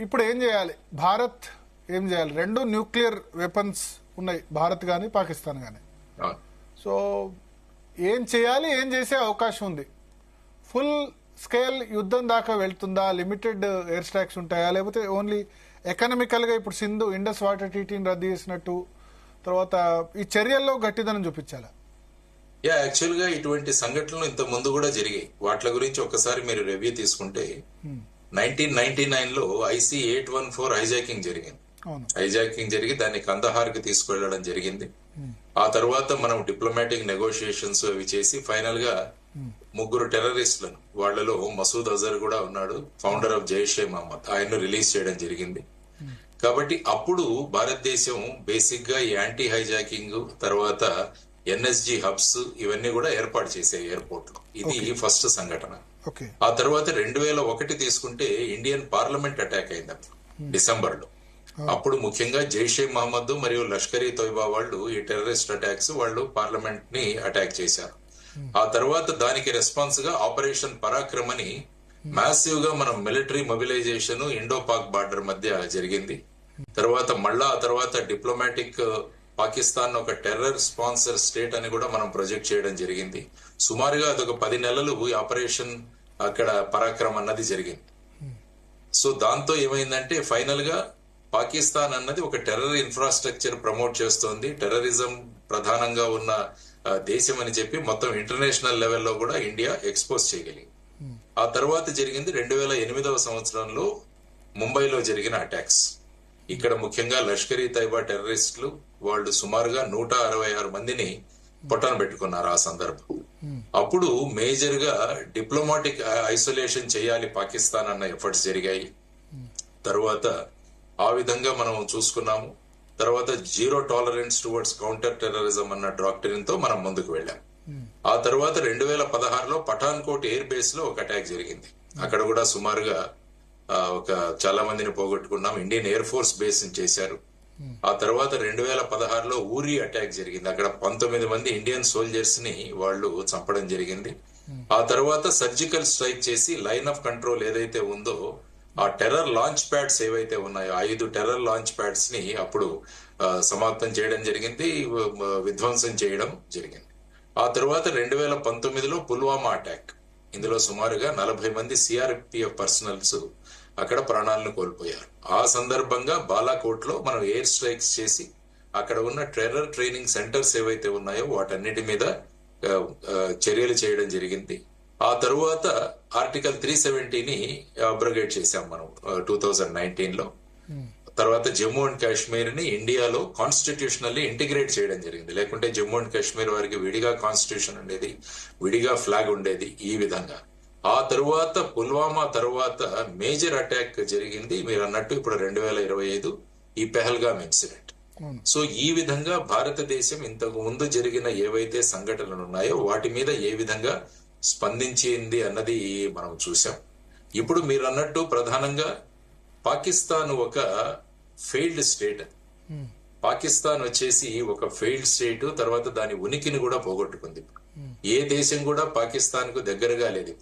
ఇప్పుడు ఏం చేయాలి భారత్, ఏం చేయాలి? రెండు న్యూక్లియర్ వెపన్స్ ఉన్నాయి, భారత్ కానీ పాకిస్తాన్ కానీ. సో ఏం చేయాలి, ఏం చేసే అవకాశం ఉంది? ఫుల్ స్కేల్ యుద్ధం దాకా వెళ్తుందా? లిమిటెడ్ ఎయిర్ స్ట్రైక్స్ ఉంటాయా? లేకపోతే ఓన్లీ ఎకనామికల్గా ఇప్పుడు సింధు ఇండస్ వాటర్ ట్రీటీని రద్దు చేసినట్టు తర్వాత ఈ చర్యల్లో గట్టిదనం చూపించాలా? యాక్చువల్ గా ఇటువంటి సంఘటనలు ఇంత ముందు కూడా జరిగాయి. వాటి గురించి ఒకసారి మీరు రివ్యూ తీసుకుంటే 1999 లో IC-814 హైజాకింగ్ జరిగింది. హైజాకింగ్ జరిగి దాన్ని కందహార్ కి తీసుకువెళ్లడం జరిగింది. ఆ తర్వాత మనం డిప్లొమాటిక్ నెగోషియేషన్స్ అవి చేసి ఫైనల్ గా 3 టెర్రరిస్టులను, వాళ్లలో మసూద్ అజర్ కూడా ఉన్నాడు, ఫౌండర్ ఆఫ్ జైషే మహమ్మద్, ఆయన్ను రిలీజ్ చేయడం జరిగింది. కాబట్టి అప్పుడు భారతదేశం బేసిక్ గా యాంటీ హైజాకింగ్ తర్వాత NSG హబ్స్ ఇవన్నీ కూడా ఏర్పాటు చేసే ఎయిర్పోర్ట్ లో. ఇది ఫస్ట్ సంఘటన. ఆ తర్వాత 2001 తీసుకుంటే ఇండియన్ పార్లమెంట్ అటాక్ అయింది డిసెంబర్ లో. అప్పుడు ముఖ్యంగా జైషే మహమ్మద్ మరియు లష్కరీ తోయిబా వాళ్ళు ఈ టెర్రరిస్ట్ అటాక్స్ వాళ్ళు పార్లమెంట్ ని అటాక్ చేశారు. ఆ తర్వాత దానికి రెస్పాన్స్ గా ఆపరేషన్ పరాక్రమ్ అని మ్యాసివ్ గా మనం military mobilisation Indo Pak border మధ్య జరిగింది. తర్వాత మళ్ళా ఆ తర్వాత డిప్లొమాటిక్ పాకిస్తాన్ ఒక టెర్రర్ స్పాన్సర్ స్టేట్ అని కూడా మనం ప్రొజెక్ట్ చేయడం జరిగింది. సుమారుగా అదొక 10 నెలలు ఆపరేషన్ అక్కడ పరాక్రమ్ అన్నది జరిగింది. సో దాంతో ఏమైందంటే ఫైనల్ గా పాకిస్తాన్ అన్నది ఒక టెర్రర్ ఇన్ఫ్రాస్ట్రక్చర్ ప్రమోట్ చేస్తోంది, టెర్రరిజం ప్రధానంగా ఉన్న దేశం అని చెప్పి మొత్తం ఇంటర్నేషనల్ లెవెల్లో కూడా ఇండియా ఎక్స్పోజ్ చేయగలిగింది. ఆ తర్వాత జరిగింది 2008వ సంవత్సరంలో ముంబైలో జరిగిన అటాక్స్. ఇక్కడ ముఖ్యంగా లష్కరీ తైబా టెర్రరిస్టులు వాళ్ళు సుమారుగా 166 మందిని పొట్టన పెట్టుకున్నారు ఆ సందర్భం. అప్పుడు మేజర్ గా డిప్లొమాటిక్ ఐసోలేషన్ చేయాలి పాకిస్తాన్ అన్న ఎఫర్ట్స్ జరిగాయి. తర్వాత ఆ విధంగా మనం చూసుకున్నాము. తర్వాత zero tolerance towards counter terrorism అన్న డాక్టరీన్ తో మనం ముందుకు వెళ్ళాం. ఆ తర్వాత 2016లో పఠాన్కోట్ ఎయిర్ బేస్ లో ఒక అటాక్ జరిగింది. అక్కడ కూడా సుమారుగా ఒక చాలా మందిని పోగొట్టుకున్నాం. ఇండియన్ ఎయిర్ ఫోర్స్ బేస్ చేశారు. ఆ తర్వాత 2016లో ఊరి అటాక్ జరిగింది. అక్కడ 19 మంది ఇండియన్ సోల్జర్స్ ని వాళ్ళు చంపడం జరిగింది. ఆ తర్వాత సర్జికల్ స్ట్రైక్ చేసి లైన్ ఆఫ్ కంట్రోల్ ఏదైతే ఉందో ఆ టెర్రర్ లాంచ్ ప్యాడ్స్ ఏవైతే ఉన్నాయో 5 టెర్రర్ లాంచ్ ప్యాడ్స్ ని అప్పుడు సమాప్తం చేయడం జరిగింది, విధ్వంసం చేయడం జరిగింది. ఆ తర్వాత 2019లో పుల్వామా అటాక్. ఇందులో సుమారుగా 40 మంది CRPF పర్సనల్స్ అక్కడ ప్రాణాలను కోల్పోయారు. ఆ సందర్భంగా బాలాకోట్ లో మనం ఎయిర్ స్ట్రైక్స్ చేసి అక్కడ ఉన్న టెర్రర్ ట్రైనింగ్ సెంటర్స్ ఏవైతే ఉన్నాయో వాటన్నిటి మీద చర్యలు చేయడం జరిగింది. ఆ తరువాత ఆర్టికల్ 370ని అబ్రోగేట్ చేశాం మనం 2019లో. తర్వాత జమ్మూ అండ్ కాశ్మీర్ ని ఇండియాలో కాన్స్టిట్యూషనల్లీ ఇంటిగ్రేట్ చేయడం జరిగింది. లేకుంటే జమ్మూ అండ్ కాశ్మీర్ వారికి విడిగా కాన్స్టిట్యూషన్ ఉండేది, విడిగా ఫ్లాగ్ ఉండేది. ఈ విధంగా ఆ తరువాత పుల్వామా తరువాత మేజర్ అటాక్ జరిగింది మీరు అన్నట్టు ఇప్పుడు 2025 ఈ పెహల్గామ్ ఇన్సిడెంట్. సో ఈ విధంగా భారతదేశం ఇంతకు ముందు జరిగిన ఏవైతే సంఘటనలు ఉన్నాయో వాటి మీద ఏ విధంగా స్పందించింది అన్నది మనం చూసాం. ఇప్పుడు మీరు అన్నట్టు ప్రధానంగా పాకిస్తాన్ ఒక ఫెయిల్డ్ స్టేట్. పాకిస్తాన్ వచ్చేసి ఒక ఫెయిల్డ్ స్టేట్. తర్వాత దాని ఉనికిని కూడా పోగొట్టుకుంది. ఏ దేశం కూడా పాకిస్తాన్ కు దగ్గరగా లేదు.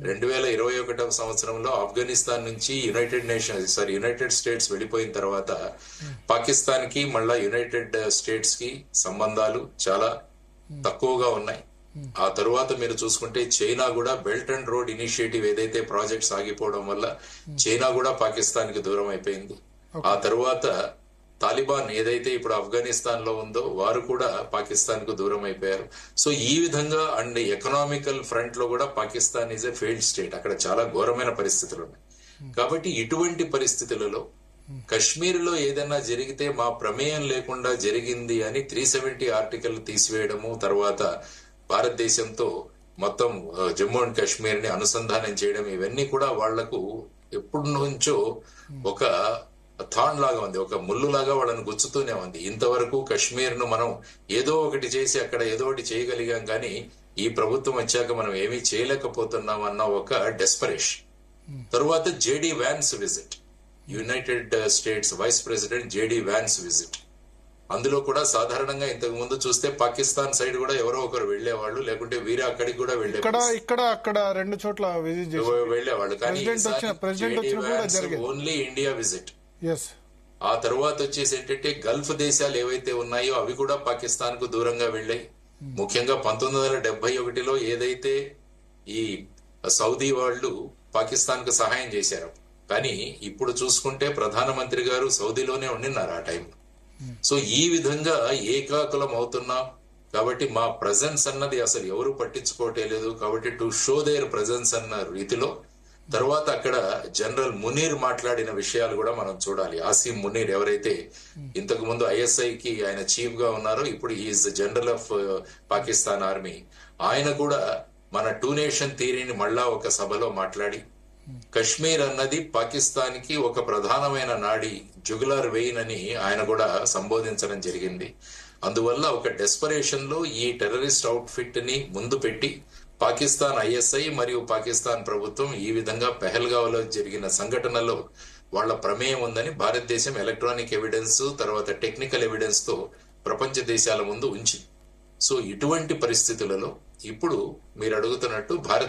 2021వ సంవత్సరంలో ఆఫ్ఘనిస్తాన్ నుంచి యునైటెడ్ స్టేట్స్ వెళ్ళిపోయిన తర్వాత పాకిస్తాన్ కి మళ్ళా యునైటెడ్ స్టేట్స్ కి సంబంధాలు చాలా తక్కువగా ఉన్నాయి. ఆ తరువాత మీరు చూసుకుంటే చైనా కూడా బెల్ట్ అండ్ రోడ్ ఇనిషియేటివ్ ఏదైతే ప్రాజెక్ట్స్ ఆగిపోవడం వల్ల చైనా కూడా పాకిస్తాన్ కి దూరం అయిపోయింది. ఆ తరువాత తాలిబాన్ ఏదైతే ఇప్పుడు ఆఫ్ఘనిస్తాన్ లో ఉందో వారు కూడా పాకిస్తాన్ కు దూరం అయిపోయారు. సో ఈ విధంగా అండ్ ఎకనామికల్ ఫ్రంట్ లో కూడా Pakistan is a failed state. అక్కడ చాలా ఘోరమైన పరిస్థితులు ఉన్నాయి. కాబట్టి ఇటువంటి పరిస్థితులలో కశ్మీర్ లో ఏదైనా జరిగితే మా ప్రమేయం లేకుండా జరిగింది అని 370 ఆర్టికల్ తీసివేయడము, తర్వాత భారతదేశంతో మొత్తం జమ్మూ అండ్ కాశ్మీర్ ని అనుసంధానం చేయడం, ఇవన్నీ కూడా వాళ్లకు ఎప్పటి నుంచో ఒక థాన్ లాగా ఉంది, ఒక ముళ్ళు లాగా వాళ్ళని గుచ్చుతూనే ఉంది. ఇంతవరకు కశ్మీర్ ను మనం ఏదో ఒకటి చేసి అక్కడ ఏదో ఒకటి చేయగలిగాం, కానీ ఈ ప్రభుత్వం వచ్చాక మనం ఏమీ చేయలేకపోతున్నాం అన్న ఒక డెస్పరేషన్. తరువాత JD Vance visit, United States vice president JD Vance visit. అందులో కూడా సాధారణంగా ఇంతకు ముందు చూస్తే పాకిస్తాన్ సైడ్ కూడా ఎవరో ఒకరు వెళ్లేవాళ్ళు, లేకుంటే వీరే అక్కడికి కూడా అక్కడ 2 చోట్ల విజిట్ వెళ్లేవాళ్ళు. కానీ president only India visit. Yes. ఆ తర్వాత వచ్చేసి ఏంటంటే గల్ఫ్ దేశాలు ఏవైతే ఉన్నాయో అవి కూడా పాకిస్తాన్ కు దూరంగా వెళ్ళాయి. ముఖ్యంగా 1971లో ఏదైతే ఈ సౌదీ వాళ్ళు పాకిస్తాన్ కు సహాయం చేశారు, కానీ ఇప్పుడు చూసుకుంటే ప్రధానమంత్రి గారు సౌదీలోనే ఉండినారు ఆ టైంలో. సో ఈ విధంగా ఏకాకులం అవుతున్నాం. కాబట్టి మా ప్రజెన్స్ అన్నది అసలు ఎవరు పట్టించుకోవట్లేదు. కాబట్టి టు షో దేర్ ప్రజెన్స్ అన్న రీతిలో తర్వాత అక్కడ జనరల్ మునీర్ మాట్లాడిన విషయాలు కూడా మనం చూడాలి. ఆసిమ్ మునీర్ ఎవరైతే ఇంతకు ముందు ఐఎస్ఐకి ఆయన చీఫ్ గా ఉన్నారో, ఇప్పుడు is general of Pakistan army. ఆయన కూడా మన 2 నేషన్ థియరీని మళ్ళా ఒక సభలో మాట్లాడి కశ్మీర్ అన్నది పాకిస్తాన్ కి ఒక ప్రధానమైన నాడి, జుగులార్ వెయిన్ అని ఆయన కూడా సంబోధించడం జరిగింది. అందువల్ల ఒక డెస్పరేషన్ లో ఈ టెర్రరిస్ట్ అవుట్ ఫిట్ ని ముందు పెట్టి పాకిస్తాన్ ఐఎస్ఐ మరియు పాకిస్తాన్ ప్రభుత్వం ఈ విధంగా పెహల్గావ్లో జరిగిన సంఘటనలో వాళ్ళ ప్రమేయం ఉందని భారతదేశం ఎలక్ట్రానిక్ ఎవిడెన్స్ తర్వాత టెక్నికల్ ఎవిడెన్స్ తో ప్రపంచ దేశాల ముందు ఉంచింది. సో ఇటువంటి పరిస్థితులలో ఇప్పుడు మీరు అడుగుతున్నట్టు భారత్